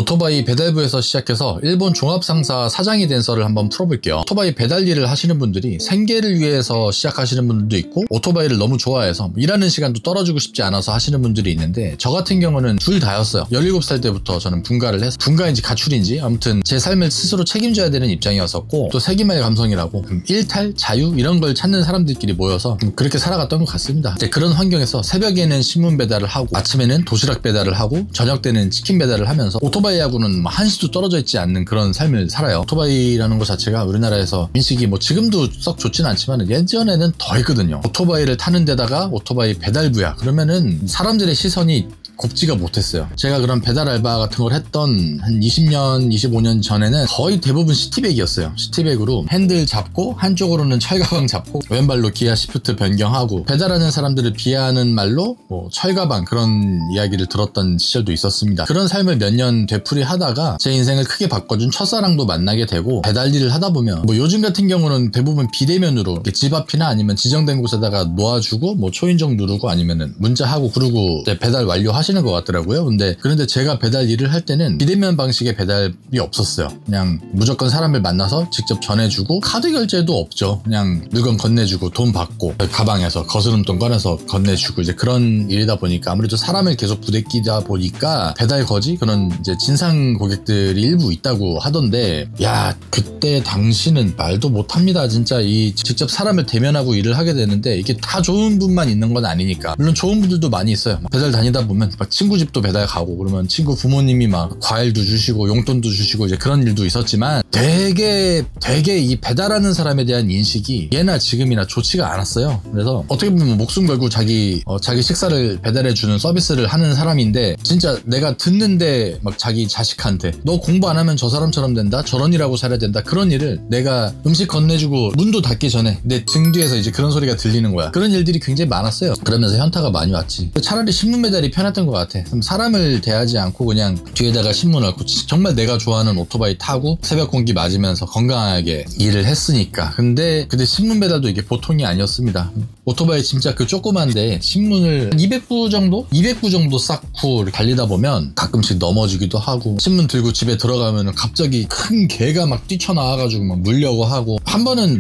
오토바이 배달부에서 시작해서 일본 종합상사 사장이 된 썰을 한번 풀어볼게요. 오토바이 배달 일을 하시는 분들이 생계를 위해서 시작하시는 분들도 있고 오토바이를 너무 좋아해서 일하는 시간도 떨어지고 싶지 않아서 하시는 분들이 있는데 저 같은 경우는 둘 다였어요. 17살 때부터 저는 분가를 해서 분가인지 가출인지 아무튼 제 삶을 스스로 책임져야 되는 입장이었었고 또 세기말 감성이라고 일탈, 자유 이런 걸 찾는 사람들끼리 모여서 그렇게 살아갔던 것 같습니다. 그런 환경에서 새벽에는 신문 배달을 하고 아침에는 도시락 배달을 하고 저녁 때는 치킨 배달을 하면서 오토바이하고는 한시도 떨어져 있지 않는 그런 삶을 살아요. 오토바이라는 것 자체가 우리나라에서 인식이 뭐 지금도 썩 좋진 않지만 예전에는 더 했거든요. 오토바이를 타는 데다가 오토바이 배달부야 그러면은 사람들의 시선이 곱지가 못했어요. 제가 그런 배달 알바 같은 걸 했던 한 20년, 25년 전에는 거의 대부분 시티백이었어요. 시티백으로 핸들 잡고 한쪽으로는 철가방 잡고 왼발로 기아 시프트 변경하고 배달하는 사람들을 비하하는 말로 뭐 철가방 그런 이야기를 들었던 시절도 있었습니다. 그런 삶을 몇 년 되풀이하다가 제 인생을 크게 바꿔준 첫사랑도 만나게 되고 배달 일을 하다 보면 뭐 요즘 같은 경우는 대부분 비대면으로 집 앞이나 아니면 지정된 곳에다가 놓아주고 뭐 초인종 누르고 아니면은 문자하고 그러고 배달 완료하시는 것 같더라고요. 그런데 제가 배달 일을 할 때는 비대면 방식의 배달이 없었어요. 그냥 무조건 사람을 만나서 직접 전해주고 카드 결제도 없죠. 그냥 물건 건네주고 돈 받고 가방에서 거스름돈 꺼내서 건네주고 이제 그런 일이다 보니까 아무래도 사람을 계속 부대끼다 보니까 배달 거지 그런 이제 진상 고객들이 일부 있다고 하던데 야 그때 당시는 말도 못합니다. 진짜 이 직접 사람을 대면하고 일을 하게 되는데 이게 다 좋은 분만 있는 건 아니니까 물론 좋은 분들도 많이 있어요. 배달 다니다 보면 막 친구 집도 배달 가고 그러면 친구 부모님이 막 과일도 주시고 용돈도 주시고 이제 그런 일도 있었지만 되게 이 배달하는 사람에 대한 인식이 예나 지금이나 좋지가 않았어요. 그래서 어떻게 보면 목숨 걸고 자기 식사를 배달해주는 서비스를 하는 사람인데 진짜 내가 듣는데 막 자기 자식한테 너 공부 안 하면 저 사람처럼 된다 저런 일하고 살아야 된다 그런 일을 내가 음식 건네주고 문도 닫기 전에 내 등 뒤에서 이제 그런 소리가 들리는 거야. 그런 일들이 굉장히 많았어요. 그러면서 현타가 많이 왔지. 차라리 신문 배달이 편했던 것 같아. 사람을 대하지 않고 그냥 뒤에다가 신문 얹고 정말 내가 좋아하는 오토바이 타고 새벽 공기 맞으면서 건강하게 일을 했으니까. 근데 신문 배달도 이게 보통이 아니었습니다. 오토바이 진짜 그 조그만데 신문을 200부 정도 쌓고 달리다 보면 가끔씩 넘어지기도 하고 신문 들고 집에 들어가면 갑자기 큰 개가 막 뛰쳐나와가지고 막 물려고 하고 한 번은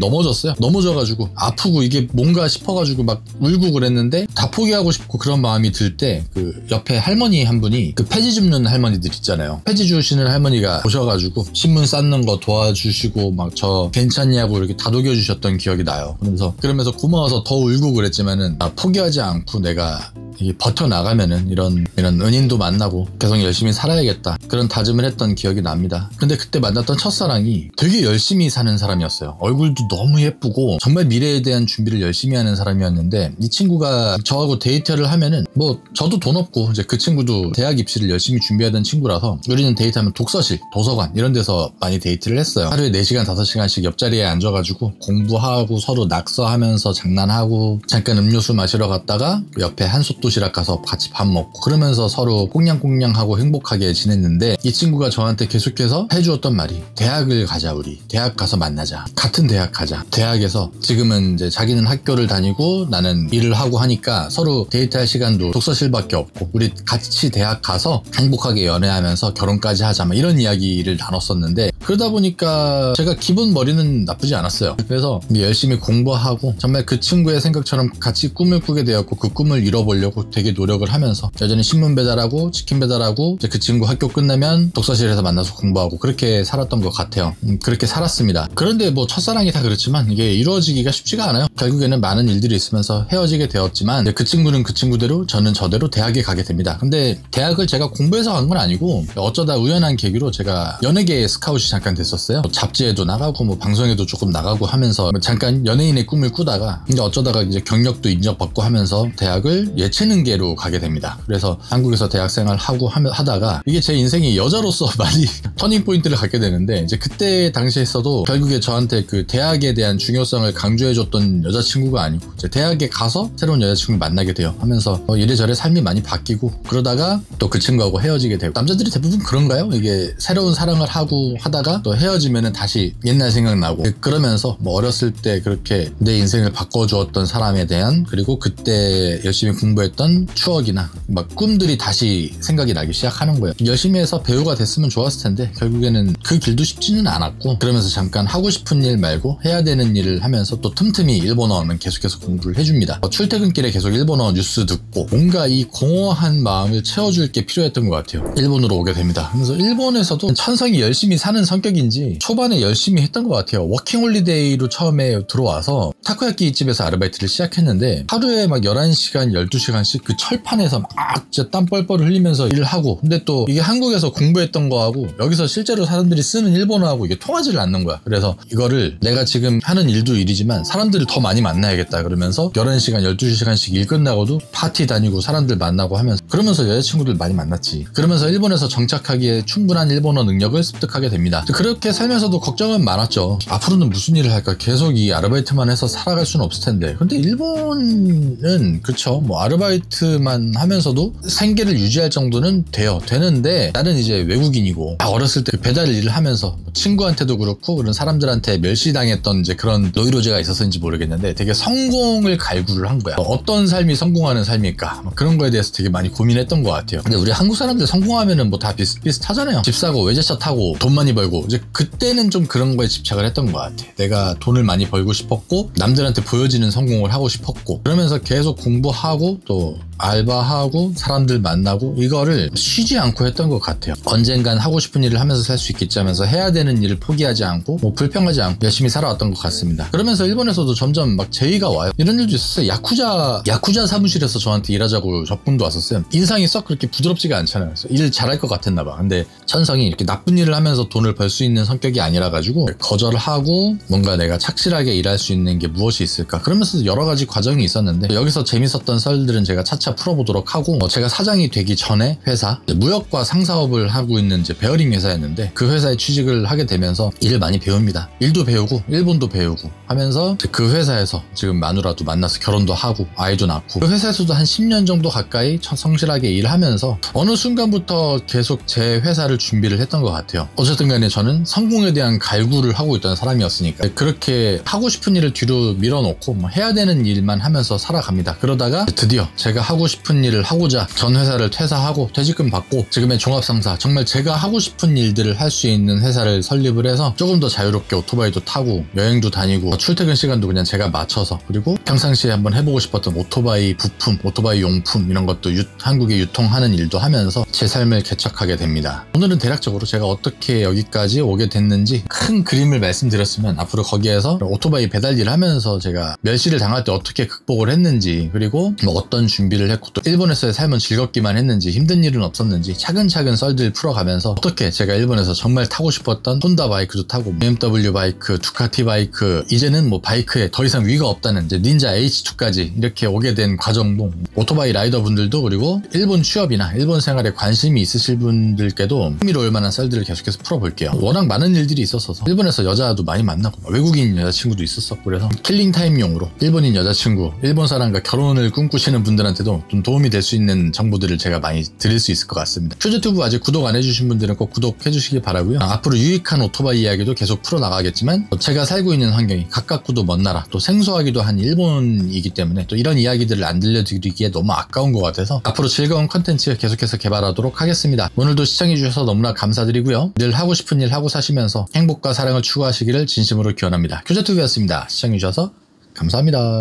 넘어져가지고 아프고 이게 뭔가 싶어가지고 막 울고 그랬는데 다 포기하고 싶고 그런 마음이 들 때 그 옆에 할머니 한 분이 그 폐지 줍는 할머니들 있잖아요. 폐지 주시는 할머니가 오셔가지고 신문 쌓는 거 도와주시고 막 저 괜찮냐고 이렇게 다독여 주셨던 기억이 나요. 그러면서 고마워서 더 울고 그랬지만은 포기하지 않고 내가 버텨나가면은 이런 은인도 만나고 계속 열심히 살아야겠다 그런 다짐을 했던 기억이 납니다. 근데 그때 만났던 첫사랑이 되게 열심히 사는 사람이었어요. 얼굴도 너무 예쁘고 정말 미래에 대한 준비를 열심히 하는 사람이었는데 이 친구가 저하고 데이트를 하면은 뭐 저도 돈 없고 이제 그 친구도 대학 입시를 열심히 준비하던 친구라서 우리는 데이트하면 독서실, 도서관 이런 데서 많이 데이트를 했어요. 하루에 4시간, 5시간씩 옆자리에 앉아가지고 공부하고 서로 낙서하면서 장난하고 잠깐 음료수 마시러 갔다가 옆에 한솥 도시락 가서 같이 밥 먹고 그러면서 서로 꽁냥꽁냥하고 행복하게 지냈는데 이 친구가 저한테 계속해서 해주었던 말이 대학을 가자 우리 대학 가서 만나자 같은 대학 가자 대학에서 지금은 이제 자기는 학교를 다니고 나는 일을 하고 하니까 서로 데이트할 시간도 독서실밖에 없고 우리 같이 대학 가서 행복하게 연애하면서 결혼까지 하자 막 이런 이야기를 나눴었는데 그러다 보니까 제가 기본 머리는 나쁘지 않았어요. 그래서 열심히 공부하고 정말 그 친구의 생각처럼 같이 꿈을 꾸게 되었고 그 꿈을 이뤄보려고 되게 노력을 하면서 여전히 신문 배달하고 치킨 배달하고 이제 그 친구 학교 끝나면 독서실에서 만나서 공부하고 그렇게 살았던 것 같아요. 그렇게 살았습니다. 그런데 뭐 첫사랑이 다 그렇지만 이게 이루어지기가 쉽지가 않아요. 결국에는 많은 일들이 있으면서 헤어지게 되었지만 그 친구는 그 친구대로 저는 저대로 대학에 가게 됩니다. 근데 대학을 제가 공부해서 간 건 아니고 어쩌다 우연한 계기로 제가 연예계 스카웃이 잠깐 됐었어요. 잡지에도 나가고 뭐 방송에도 조금 나가고 하면서 잠깐 연예인의 꿈을 꾸다가 근데 어쩌다가 이제 경력도 인정받고 하면서 대학을 예체능계로 가게 됩니다. 그래서 한국에서 대학생활 하고 하다가 이게 제 인생이 여자로서 많이 터닝 포인트를 갖게 되는데 이제 그때 당시에서도 결국에 저한테 그 대학에 대한 중요성을 강조해줬던 여자친구가 아니고 이제 대학에 가서 새로운 여자친구를 만나게 돼요. 하면서 이래저래 삶이 많이 바뀌고 그러다가 또 그 친구하고 헤어지게 되고 남자들이 대부분 그런가요? 이게 새로운 사랑을 하고 하다가 또 헤어지면은 다시 옛날 생각나고 그러면서 뭐 어렸을 때 그렇게 내 인생을 바꿔주었던 사람에 대한 그리고 그때 열심히 공부했던 했던 추억이나 막 꿈들이 다시 생각이 나기 시작하는 거예요. 열심히 해서 배우가 됐으면 좋았을 텐데 결국에는 그 길도 쉽지는 않았고, 그러면서 잠깐 하고 싶은 일 말고 해야 되는 일을 하면서 또 틈틈이 일본어는 계속해서 공부를 해줍니다. 출퇴근길에 계속 일본어 뉴스 듣고 뭔가 이 공허한 마음을 채워줄 게 필요했던 것 같아요. 일본으로 오게 됩니다. 그래서 일본에서도 천성이 열심히 사는 성격인지 초반에 열심히 했던 것 같아요. 워킹홀리데이로 처음에 들어와서 타코야끼 집에서 아르바이트를 시작했는데 하루에 막 11시간, 12시간씩 그 철판에서 막 진짜 땀 뻘뻘 흘리면서 일을 하고, 근데 또 이게 한국에서 공부했던 거하고 여기서 실제로 사람들이 쓰는 일본어하고 이게 통하지를 않는 거야. 그래서 이거를 내가 지금 하는 일도 일이지만 사람들을 더 많이 만나야겠다 그러면서 11시간, 12시간씩 일 끝나고도 파티 다니고 사람들 만나고 하면서, 그러면서 여자친구들 많이 만났지. 그러면서 일본에서 정착하기에 충분한 일본어 능력을 습득하게 됩니다. 그렇게 살면서도 걱정은 많았죠. 앞으로는 무슨 일을 할까? 계속 이 아르바이트만 해서 살아갈 수는 없을 텐데. 근데 일본은 그쵸, 뭐 아르바이트만 하면서도 생계를 유지할 정도는 되는데, 나는 이제 외국인이고 어렸을 때 배달 일을 하면서 친구한테도 그렇고 그런 사람들한테 멸시당했던 이제 그런 노이로제가 있었는지 모르겠는데 되게 성공을 갈구를 한 거야. 어떤 삶이 성공하는 삶일까? 그런 거에 대해서 되게 많이 고민했던 것 같아요. 근데 우리 한국 사람들 성공하면은 뭐 다 비슷비슷하잖아요. 집 사고 외제차 타고 돈 많이 벌고, 이제 그때는 좀 그런 거에 집착을 했던 것 같아. 내가 돈을 많이 벌고 싶었고 남들한테 보여지는 성공을 하고 싶었고, 그러면서 계속 공부하고 또 알바하고 사람들 만나고 이거를 쉬지 않고 했던 것 같아요. 언젠간 하고 싶은 일을 하면서 살 수 있겠지 하면서 해야 되는 일을 포기하지 않고 뭐 불평하지 않고 열심히 살아왔던 것 같습니다. 그러면서 일본에서도 점점 막 제의가 와요. 이런 일도 있었어요. 야쿠자 사무실에서 저한테 일하자고 접근도 왔었어요. 인상이 썩 그렇게 부드럽지가 않잖아요. 그래서 일 잘할 것 같았나 봐. 근데 천성이 이렇게 나쁜 일을 하면서 돈을 벌 수 있는 성격이 아니라 가지고 거절하고 뭔가 내가 착실하게 일할 수 있는 게 무엇이 있을까, 그러면서 여러 가지 과정이 있었는데, 여기서 재밌었던 썰들은 제가 차차 풀어보도록 하고, 제가 사장이 되기 전에 회사 무역과 상사업을 하고 있는 이제 베어링 회사였는데 그 회사에 취직을 하게 되면서 일을 많이 배웁니다. 일도 배우고 일본도 배우고 하면서 그 회사에서 지금 마누라도 만나서 결혼도 하고 아이도 낳고, 그 회사에서도 한 10년 정도 가까이 성실하게 일하면서 어느 순간부터 계속 제 회사를 준비를 했던 것 같아요. 어쨌든 간에 저는 성공에 대한 갈구를 하고 있던 사람이었으니까 그렇게 하고 싶은 일을 뒤로 밀어놓고 뭐 해야 되는 일만 하면서 살아갑니다. 그러다가 드디어 제가 하고 싶은 일을 하고자 전 회사를 퇴사하고 퇴직금 받고 지금의 종합상사, 정말 제가 하고 싶은 일들을 할 수 있는 회사를 설립을 해서 조금 더 자유롭게 오토바이도 타고 여행도 다니고 출퇴근 시간도 그냥 제가 맞춰서, 그리고 평상시에 한번 해보고 싶었던 오토바이 부품, 오토바이 용품 이런 것도 한국에 유통하는 일도 하면서 제 삶을 개척하게 됩니다. 오늘은 대략적으로 제가 어떻게 여기까지 오게 됐는지 큰 그림을 말씀드렸으면, 앞으로 거기에서 오토바이 배달 일을 하면서 제가 멸시를 당할 때 어떻게 극복을 했는지, 그리고 뭐 어떤 준비를 했고 또 일본에서의 삶은 즐겁기만 했는지 힘든 일은 없었는지 차근차근 썰들 풀어가면서 어떻게 제가 일본에서 정말 타고 싶었던 혼다 바이크도 타고 BMW 바이크, 두카티 바이크, 이제는 뭐 바이크에 더 이상 위가 없다는 이제 닌자 H2까지 이렇게 오게 된 과정도, 오토바이 라이더 분들도 그리고 일본 취업이나 일본 생활에 관심이 있으실 분들께도 흥미로울 만한 썰들을 계속해서 풀어볼게요. 워낙 많은 일들이 있었어서 일본에서 여자도 많이 만나고 외국인 여자친구도 있었었고, 그래서 킬링타임용으로 일본인 여자친구, 일본 사람과 결혼을 꿈꾸시는 분들한테도 좀 도움이 될 수 있는 정보들을 제가 많이 드릴 수 있을 것 같습니다. 퓨즈튜브 아직 구독 안 해주신 분들은 꼭 구독해 주시기 바라고요. 앞으로 유익한 오토바이 이야기도 계속 풀어나가겠지만, 제가 살고 있는 환경이 가깝고도 먼 나라, 또 생소하기도 한 일본이기 때문에 또 이런 이야기들을 안 들려드리기에 너무 아까운 것 같아서 앞으로 즐거운 컨텐츠 계속해서 개발하도록 하겠습니다. 오늘도 시청해주셔서 너무나 감사드리고요. 늘 하고 싶은 일 하고 사시면서 행복과 사랑을 추구하시기를 진심으로 기원합니다. 퓨즈튜브였습니다. 시청해주셔서 감사합니다.